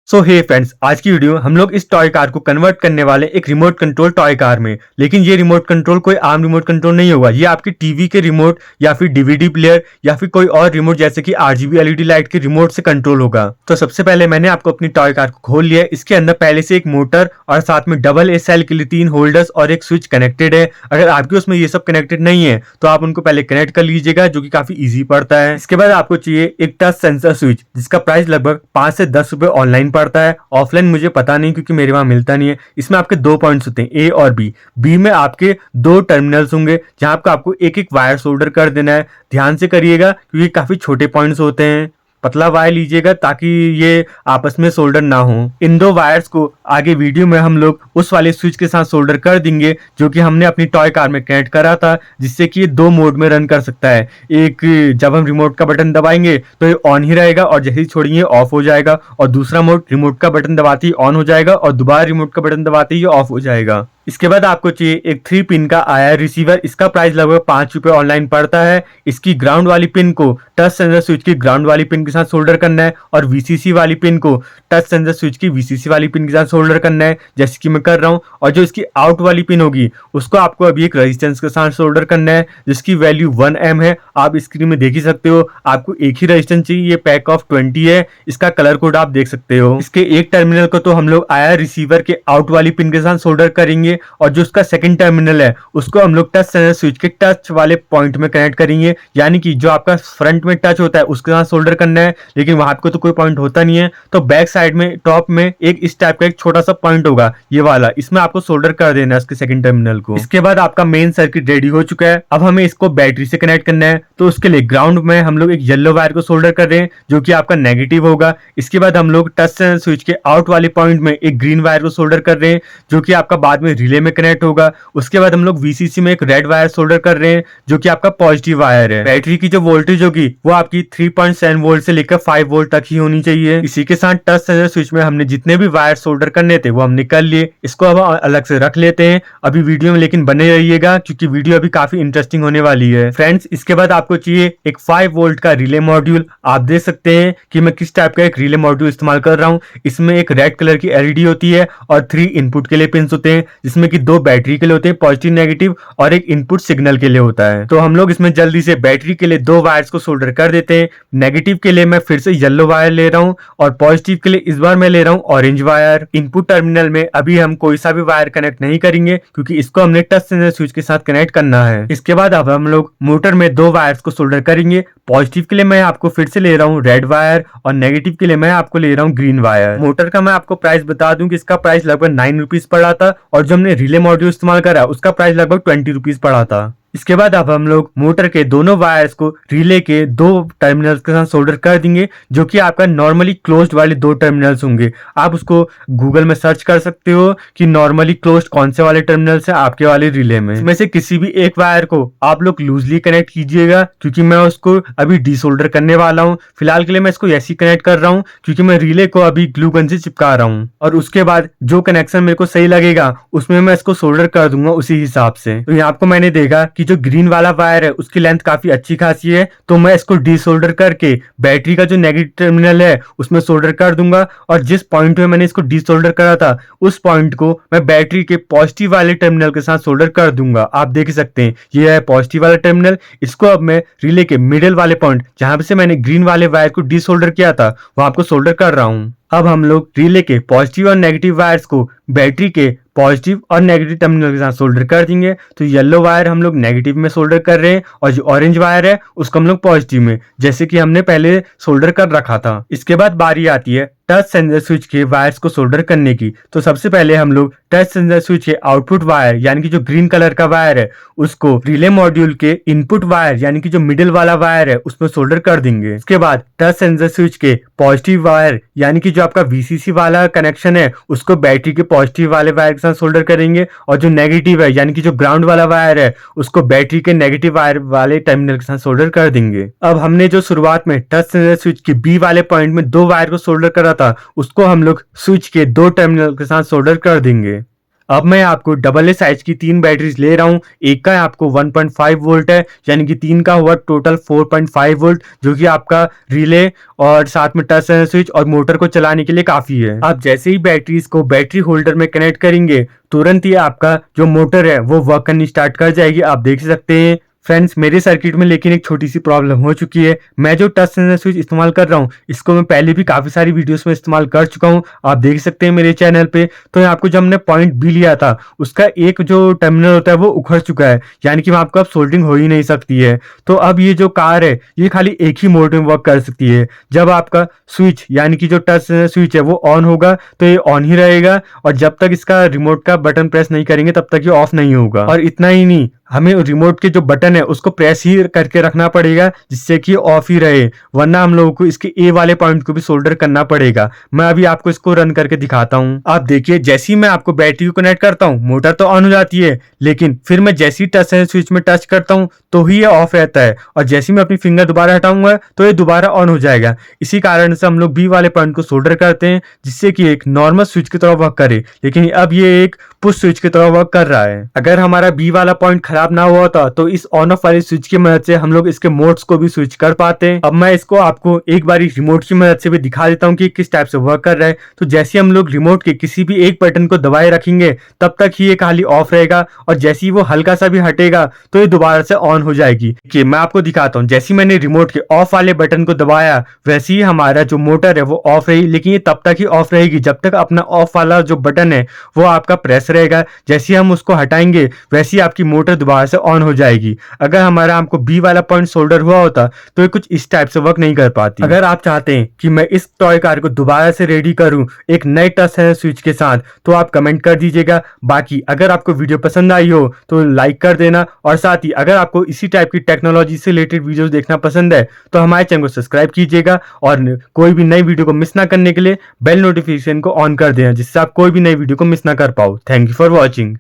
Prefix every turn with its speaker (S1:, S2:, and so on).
S1: सो हे friends, आज की video हम लोग इस टॉय कार को कन्वर्ट करने वाले एक रिमोट कंट्रोल टॉय कार में। लेकिन ये रिमोट कंट्रोल कोई आम रिमोट कंट्रोल नहीं होगा। ये आपकी टीवी के रिमोट या फिर डीवीडी प्लेयर या फिर कोई और रिमोट जैसे कि आरजीबी एलईडी लाइट के रिमोट से कंट्रोल होगा। तो सबसे पहले मैंने आपको अपनी टॉय कार को खोल लिया है। इसके अंदर पहले से एक मोटर और साथ में डबल एसएल के लिए 3 होल्डर्स और एक स्विच कनेक्टेड है। अगर आपके उसमें ये सब कनेक्टेड नहीं है तो आप उनको पहले कनेक्ट कर लीजिएगा, जो कि काफी ईजी पड़ता है। इसके बाद आपको चाहिए एक टच सेंसर स्विच, जिसका प्राइस लगभग 5 से 10 रुपए ऑनलाइन पड़ता है। ऑफलाइन मुझे पता नहीं, क्योंकि मेरे वहां मिलता नहीं है। इसमें आपके 2 पॉइंट्स होते हैं, ए और बी। बी में आपके 2 टर्मिनल्स होंगे, जहां आपको एक एक वायर सोल्डर कर देना है। ध्यान से करिएगा, क्योंकि काफी छोटे पॉइंट्स होते हैं। पतला वायर लीजिएगा ताकि ये आपस में सोल्डर ना हो। इन 2 वायर्स को आगे वीडियो में हम लोग उस वाले स्विच के साथ सोल्डर कर देंगे, जो कि हमने अपनी टॉय कार में कनेक्ट करा था, जिससे कि ये 2 मोड में रन कर सकता है। एक, जब हम रिमोट का बटन दबाएंगे तो ये ऑन ही रहेगा और जैसे ही छोड़ेंगे ऑफ हो जाएगा, और दूसरा मोड रिमोट का बटन दबाते ही ऑन हो जाएगा और दोबारा रिमोट का बटन दबाते ही ऑफ हो जाएगा। इसके बाद आपको चाहिए एक 3 पिन का आईआर रिसीवर। इसका प्राइस लगभग 5 रुपए ऑनलाइन पड़ता है। इसकी ग्राउंड वाली पिन को टच सेंसर स्विच की ग्राउंड वाली पिन के साथ सोल्डर करना है, और वीसीसी वाली पिन को टच सेंसर स्विच की वीसीसी वाली पिन के साथ सोल्डर करना है, जैसे कि मैं कर रहा हूँ। और जो इसकी आउट वाली पिन होगी उसको आपको अभी एक रेजिस्टेंस के साथ सोल्डर करना है, जिसकी वैल्यू 1 एम है। आप स्क्रीन में देख ही सकते हो। आपको एक ही रेजिस्टेंस चाहिए, ये पैक ऑफ 20 है। इसका कलर कोड आप देख सकते हो। इसके एक टर्मिनल को तो हम लोग आईआर रिसीवर के आउट वाली पिन के साथ सोल्डर करेंगे, और जो उसका सेकंड टर्मिनल है उसको हम लोग टच सेंसर स्विच के टच वाले पॉइंट में कनेक्ट करेंगे। यानी कि जो आपका फ्रंट में टच होता है उसके साथ सोल्डर करना है, लेकिन वहां पे तो कोई पॉइंट होता नहीं है। तो बैक साइड में टॉप में एक इस टाइप का एक छोटा सा पॉइंट होगा, ये वाला। इसमें आपको सोल्डर कर देना है उसके सेकंड टर्मिनल को। इसके बाद आपका मेन सर्किट रेडी हो चुका है। अब हमें इसको बैटरी से कनेक्ट करना है, तो उसके लिए ग्राउंड में हम लोग एक येलो वायर को सोल्डर कर रहे हैं, जो कि आपका नेगेटिव होगा। इसके बाद हम लोग टच सेंसर स्विच के आउट वाले पॉइंट में एक ग्रीन वायर को सोल्डर कर रहे हैं, जो कि आपका बाद में रिले में कनेक्ट होगा। उसके बाद हम लोग वीसीसी में एक रेड वायर सोल्डर कर रहे हैं, जो कि आपका पॉजिटिव वायर है। बैटरी की जो वोल्टेज होगी वो आपकी 3.7 वोल्ट से लेकर 5 वोल्ट तक ही होनी चाहिए। इसी के साथ टच सेंसर स्विच में हमने जितने भी वायर सोल्डर करने थे वो हमने कर लिए। इसको अब अलग से रख लेते हैं अभी वीडियो में, लेकिन बने रहिएगा क्योंकि वीडियो अभी काफी इंटरेस्टिंग होने वाली है। फ्रेंड्स, इसके बाद आपको चाहिए एक 5 वोल्ट का रिले मॉड्यूल। आप देख सकते हैं कि मैं किस टाइप का एक रिले मॉड्यूल इस्तेमाल कर रहा हूँ। इसमें एक रेड कलर की एलईडी होती है और 3 इनपुट के लिए पिन होते हैं, जिसमें कि 2 बैटरी के लिए होते हैं, पॉजिटिव नेगेटिव, और एक इनपुट सिग्नल के लिए होता है। तो हम लोग इसमें जल्दी से बैटरी के लिए 2 वायर्स को सोल्डर कर देते हैं। नेगेटिव के लिए मैं फिर से येलो वायर ले रहा हूं, और पॉजिटिव के लिए इस बार मैं ले रहा हूं ऑरेंज वायर। इनपुट टर्मिनल में अभी हम कोई सा भी वायर कनेक्ट नहीं करेंगे, क्योंकि इसको हमने टच सेंसर स्विच के साथ कनेक्ट करना है। इसके बाद अब हम लोग मोटर में 2 वायर्स को सोल्डर करेंगे। पॉजिटिव के लिए मैं आपको फिर से ले रहा हूँ रेड वायर, और नेगेटिव के लिए मैं आपको ले रहा हूँ ग्रीन वायर। मोटर का मैं आपको प्राइस बता दूं कि इसका प्राइस लगभग 9 रुपीज पड़ा था, और जो हमने रिले मॉड्यूल इस्तेमाल करा उसका प्राइस लगभग 20 रुपीज पड़ा था। इसके बाद अब हम लोग मोटर के दोनों वायर्स को रिले के 2 टर्मिनल्स के साथ सोल्डर कर देंगे, जो कि आपका नॉर्मली क्लोज्ड वाले 2 टर्मिनल्स होंगे। आप उसको गूगल में सर्च कर सकते हो कि नॉर्मली क्लोज्ड कौन से वाले टर्मिनल्स है आपके वाले रिले में। इसमें से किसी भी एक वायर को आप लोग लूजली कनेक्ट कीजिएगा, क्योंकि मैं उसको अभी डीसोल्डर करने वाला हूँ। फिलहाल के लिए मैं इसको ऐसे ही कनेक्ट कर रहा हूँ, क्योंकि मैं रिले को अभी ग्लू गन से चिपका रहा हूँ, और उसके बाद जो कनेक्शन मेरे को सही लगेगा उसमें मैं इसको सोल्डर कर दूंगा उसी हिसाब से। तो यहाँ आपको मैंने देखा कि जो ग्रीन वाला वायर है उसकी लेंथ काफी अच्छी खासी है, तो मैं इसको डीसोल्डर करके बैटरी का जो नेगेटिव टर्मिनल है उसमें सोल्डर कर दूंगा, और जिस पॉइंट में मैंने इसको डीसोल्डर करा था उस पॉइंट को मैं बैटरी के पॉजिटिव वाले टर्मिनल के साथ सोल्डर कर दूंगा। आप देख सकते हैं ये है पॉजिटिव वाला टर्मिनल। इसको अब मैं रिले के मिडिल वाले पॉइंट, जहां से मैंने ग्रीन वाले वायर को डीसोल्डर किया था, वहां आपको सोल्डर कर रहा हूं। अब हम लोग रिले के पॉजिटिव और नेगेटिव वायर्स को बैटरी के पॉजिटिव और नेगेटिव टर्मिनल के साथ सोल्डर कर देंगे। तो येलो वायर हम लोग नेगेटिव में सोल्डर कर रहे हैं, और जो ऑरेंज वायर है उसको हम लोग पॉजिटिव में, जैसे कि हमने पहले सोल्डर कर रखा था। इसके बाद बारी आती है टच सेंसर स्विच के वायर्स को सोल्डर करने की। तो सबसे पहले हम लोग टच सेंसर स्विच के आउटपुट वायर, यानी कि जो ग्रीन कलर का वायर है, उसको रिले मॉड्यूल के इनपुट वायर, यानी कि जो मिडिल वाला वायर है, उसमें सोल्डर कर देंगे। इसके बाद टच सेंसर स्विच के पॉजिटिव वायर, यानी कि जो आपका वीसीसी वाला कनेक्शन है, उसको बैटरी के पॉजिटिव वाले वायर के साथ सोल्डर करेंगे, और जो नेगेटिव है, यानी कि जो ग्राउंड वाला वायर है, उसको बैटरी के नेगेटिव वायर वाले टर्मिनल के साथ सोल्डर कर देंगे। अब हमने जो शुरुआत में टच सेंसर स्विच के बी वाले पॉइंट में 2 वायर को सोल्डर करा था, उसको हम लोग स्विच के 2 टर्मिनल के साथ सोल्डर कर देंगे। अब मैं आपको डबल ए साइज की 3 बैटरीज ले रहा हूँ। एक का आपको 1.5 वोल्ट है, यानी कि 3 का हुआ टोटल 4.5 वोल्ट, जो कि आपका रिले और साथ में टच स्विच और मोटर को चलाने के लिए काफी है। आप जैसे ही बैटरीज को बैटरी होल्डर में कनेक्ट करेंगे, तुरंत ही आपका जो मोटर है वो वर्क करनी स्टार्ट कर जाएगी। आप देख सकते हैं फ्रेंड्स, मेरे सर्किट में लेकिन एक छोटी सी प्रॉब्लम हो चुकी है। मैं जो टच सेंसर स्विच इस्तेमाल कर रहा हूँ, इसको मैं पहले भी काफी सारी वीडियोस में इस्तेमाल कर चुका हूँ, आप देख सकते हैं मेरे चैनल पे। तो यहाँ आपको जब हमने पॉइंट बी लिया था, उसका एक जो टर्मिनल होता है वो उखड़ चुका है, यानी कि वहां आपको अब सोल्डरिंग हो ही नहीं सकती है। तो अब ये जो कार है ये खाली एक ही मोड में वर्क कर सकती है। जब आपका स्विच यानी कि जो टच स्विच है वो ऑन होगा तो ये ऑन ही रहेगा, और जब तक इसका रिमोट का बटन प्रेस नहीं करेंगे तब तक ये ऑफ नहीं होगा। और इतना ही नहीं, हमें रिमोट के जो बटन है उसको प्रेस ही करके रखना पड़ेगा, जिससे कि ऑफ ही रहे, वरना हम लोगों को इसके ए वाले पॉइंट को भी सोल्डर करना पड़ेगा। मैं अभी आपको इसको रन करके दिखाता हूँ। आप देखिए, जैसे ही मैं आपको बैटरी को कनेक्ट करता हूँ मोटर तो ऑन हो जाती है, लेकिन फिर मैं जैसे ही टच स्विच में टच करता हूँ तो ही ये ऑफ रहता है, और जैसे ही मैं अपनी फिंगर दोबारा हटाऊंगा तो ये दोबारा ऑन हो जाएगा। इसी कारण से हम लोग बी वाले पॉइंट को सोल्डर करते हैं, जिससे कि एक नॉर्मल स्विच की तरह वर्क करे, लेकिन अब ये एक पुश स्विच की तरह वर्क कर रहा है। अगर हमारा बी वाला पॉइंट खराब ना हुआ होता तो इस ऑन ऑफ वाली स्विच की मदद से हम लोग इसके मोड्स को भी स्विच कर पाते हैं। अब मैं इसको आपको एक बार रिमोट की मदद से भी दिखा देता हूँ कि किस टाइप से वर्क कर रहा है। तो जैसे हम लोग रिमोट के किसी भी एक बटन को दबाए रखेंगे तब तक ही ये खाली ऑफ रहेगा, और जैसे ही वो हल्का सा भी हटेगा तो ये दोबारा से ऑन हो जाएगी। कि मैं आपको दिखाता हूँ, जैसे मैंने रिमोट के ऑफ वाले बटन को दबाया वैसे ही हमारा जो मोटर है वो ऑफ रही, लेकिन ये तब तक ही ऑफ रहेगी जब तक अपना ऑफ वाला जो बटन है वो आपका प्रेस रहेगा। जैसे हम उसको हटाएंगे वैसे ही आपकी मोटर दोबारा से ऑन हो जाएगी। अगर हमारा हमको बी वाला पॉइंट सोल्डर हुआ होता तो ये कुछ इस टाइप से वर्क नहीं कर पाती। अगर आप चाहते हैं कि मैं इस टॉय कार को दोबारा से रेडी करूं एक नए टच स्विच के साथ, तो आप कमेंट कर दीजिएगा। बाकी अगर आपको वीडियो पसंद आई हो तो लाइक कर देना, और साथ ही अगर आपको इसी टाइप की टेक्नोलॉजी से रिलेटेड वीडियोस देखना पसंद है तो हमारे चैनल को सब्सक्राइब कीजिएगा, और कोई भी नई वीडियो को मिस ना करने के लिए बेल नोटिफिकेशन को ऑन कर देना, जिससे आप कोई भी नई वीडियो को मिस ना कर पाओ। Thank you for watching.